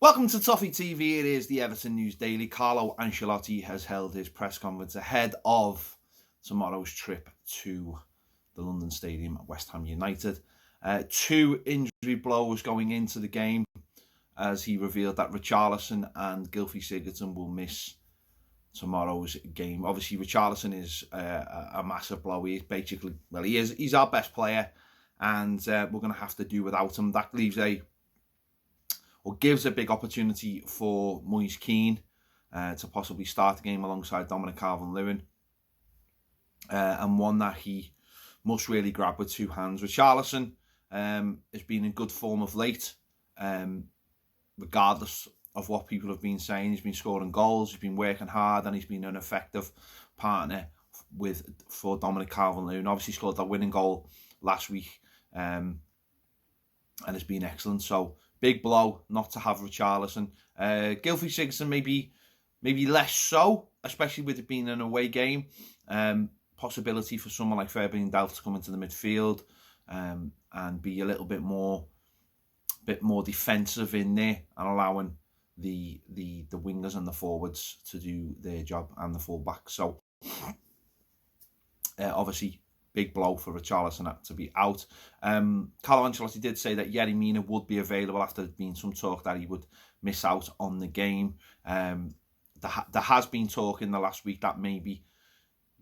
Welcome to Toffee TV. It is the Everton News Daily. Carlo Ancelotti has held his press conference ahead of tomorrow's trip to the London Stadium at West Ham United. Two injury blows going into the game as he revealed that Richarlison and Gylfi Sigurdsson will miss tomorrow's game. Obviously, Richarlison is a massive blow. He's he's our best player, and we're going to have to do without him. That leaves gives a big opportunity for Moise Kean to possibly start the game alongside Dominic Calvert-Lewin, and one that he must really grab with two hands. Richarlison has been in good form of late, regardless of what people have been saying. He's been scoring goals, he's been working hard, and he's been an effective partner for Dominic Calvert-Lewin. Obviously scored that winning goal last week, and has been excellent. So big blow not to have Richarlison. Gylfi Sigurdsson maybe less so, especially with it being an away game. Possibility for someone like Fabian Delph to come into the midfield and be a little bit more defensive in there and allowing the wingers and the forwards to do their job, and the fullbacks. So obviously big blow for Richarlison to be out. Carlo Ancelotti did say that Yerry Mina would be available after there being some talk that he would miss out on the game. There has been talk in the last week that maybe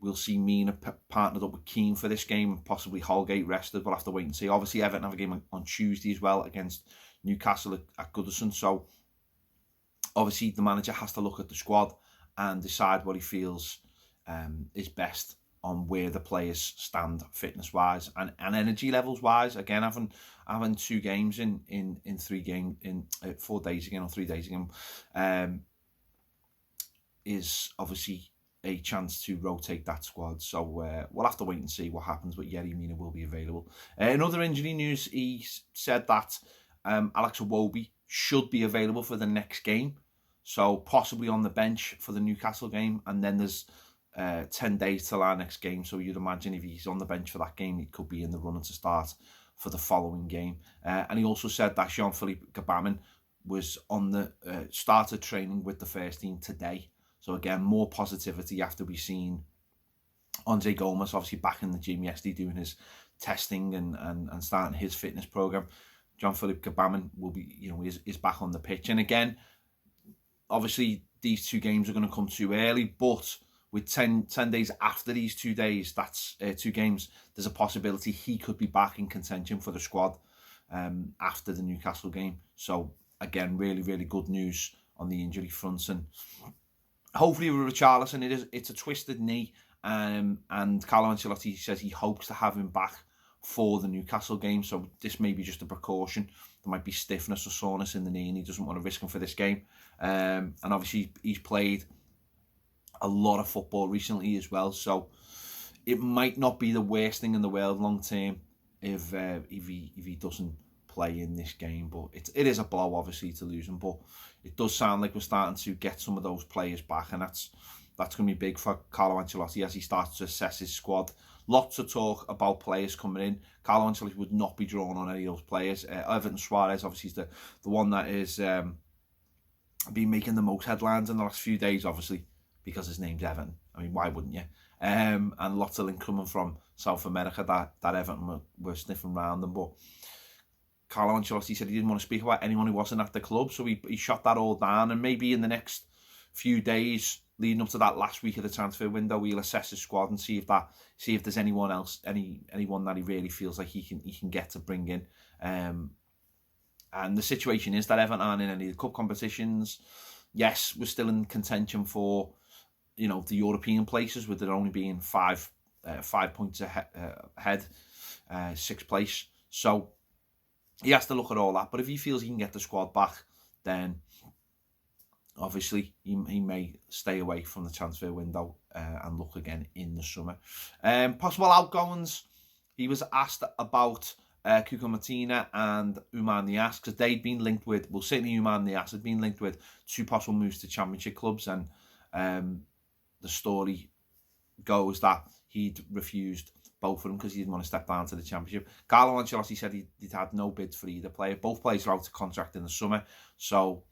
we'll see Mina partnered up with Keane for this game, and possibly Holgate rested. We'll have to wait and see. Obviously, Everton have a game on Tuesday as well against Newcastle at Goodison. So obviously the manager has to look at the squad and decide what he feels is best on where the players stand fitness-wise and energy levels-wise. Again, having 2 games in 4 days again, or 3 days again, is obviously a chance to rotate that squad. So we'll have to wait and see what happens, but Yerry Mina will be available. In other injury news, he said that Alex Iwobi should be available for the next game, so possibly on the bench for the Newcastle game, and then there's 10 days till our next game. So you'd imagine if he's on the bench for that game, he could be in the running to start for the following game. And he also said that Jean-Philippe Gbamin was on the started training with the first team today. So again, more positivity after we've seen Andre Gomes obviously back in the gym yesterday doing his testing and starting his fitness program. Jean-Philippe Gbamin will be, is back on the pitch. And again, obviously these 2 games are going to come too early, but with 10 days after these 2 days, that's 2 games, there's a possibility he could be back in contention for the squad after the Newcastle game. So again, really, really good news on the injury front. And hopefully with Richarlison, it's a twisted knee, and Carlo Ancelotti says he hopes to have him back for the Newcastle game. So this may be just a precaution. There might be stiffness or soreness in the knee, and he doesn't want to risk him for this game. And obviously he's played a lot of football recently as well, so it might not be the worst thing in the world long term if he doesn't play in this game. But it is a blow, obviously, to lose him, but it does sound like we're starting to get some of those players back, and that's going to be big for Carlo Ancelotti as he starts to assess his squad. Lots of talk about players coming in. Carlo Ancelotti would not be drawn on any of those players. Everton Suarez obviously is the one that is been making the most headlines in the last few days, obviously, because his name's Everton. I mean, why wouldn't you? And lots of links coming from South America that Everton were sniffing around them. But Carlo Ancelotti said he didn't want to speak about anyone who wasn't at the club, so he shot that all down. And maybe in the next few days leading up to that last week of the transfer window, we'll assess his squad and see if there's anyone else, anyone that he really feels like he can get to bring in. And the situation is that Everton aren't in any of the cup competitions. Yes, we're still in contention for the European places, with there only being 5 points ahead, 6th place. So he has to look at all that. But if he feels he can get the squad back, then obviously he may stay away from the transfer window and look again in the summer. Possible outgoings. He was asked about Cuco Martina and Oumar Niasse, because they'd been linked with, well, certainly Oumar Niasse had been linked with 2 possible moves to Championship clubs, and the story goes that he'd refused both of them because he didn't want to step down to the Championship. Carlo Ancelotti said he'd had no bids for either player. Both players are out of contract in the summer, so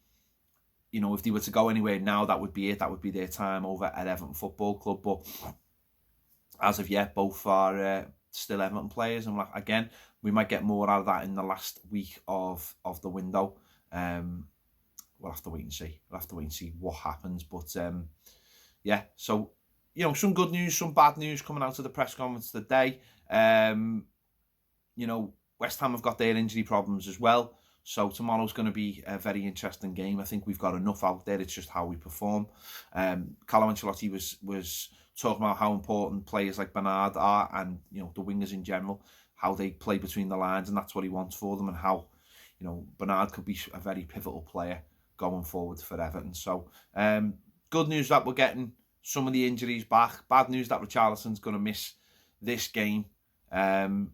you know, if they were to go anywhere now, that would be it. That would be their time over at Everton Football Club. But as of yet, both are still Everton players. And again, we might get more out of that in the last week of the window. We'll have to wait and see. We'll have to wait and see what happens. But yeah, so, you know, some good news, some bad news coming out of the press conference today. You know, West Ham have got their injury problems as well. So tomorrow's going to be a very interesting game. I think we've got enough out there. It's just how we perform. Carlo Ancelotti was talking about how important players like Bernard are, and, you know, the wingers in general, how they play between the lines, and that's what he wants for them, and how, you know, Bernard could be a very pivotal player going forward for Everton. So good news that we're getting some of the injuries back. Bad news that Richarlison's going to miss this game. But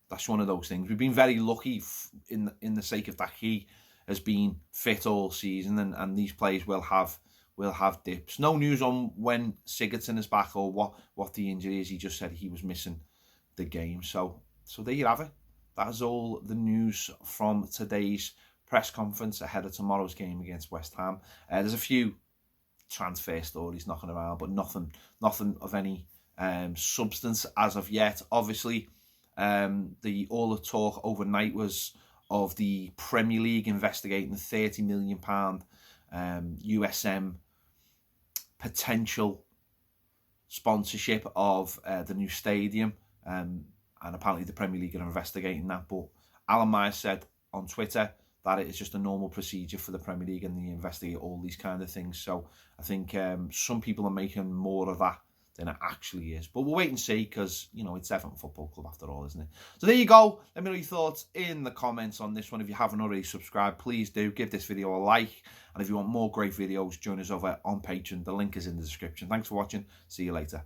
that's one of those things. We've been very lucky in the sake of that he has been fit all season, and these players will have dips. No news on when Sigurdsson is back or what the injury is. He just said he was missing the game. So there you have it. That is all the news from today's press conference ahead of tomorrow's game against West Ham. There's a few transfer stories knocking around, but nothing of any substance as of yet. Obviously, all the talk overnight was of the Premier League investigating the £30 million USM potential sponsorship of the new stadium, and apparently the Premier League are investigating that. But Alan Myers said on Twitter that it is just a normal procedure for the Premier League, and they investigate all these kind of things. So I think some people are making more of that than it actually is. But we'll wait and see, because, you know, it's Everton Football Club after all, isn't it? So there you go. Let me know your thoughts in the comments on this one. If you haven't already subscribed, please do. Give this video a like. And if you want more great videos, join us over on Patreon. The link is in the description. Thanks for watching. See you later.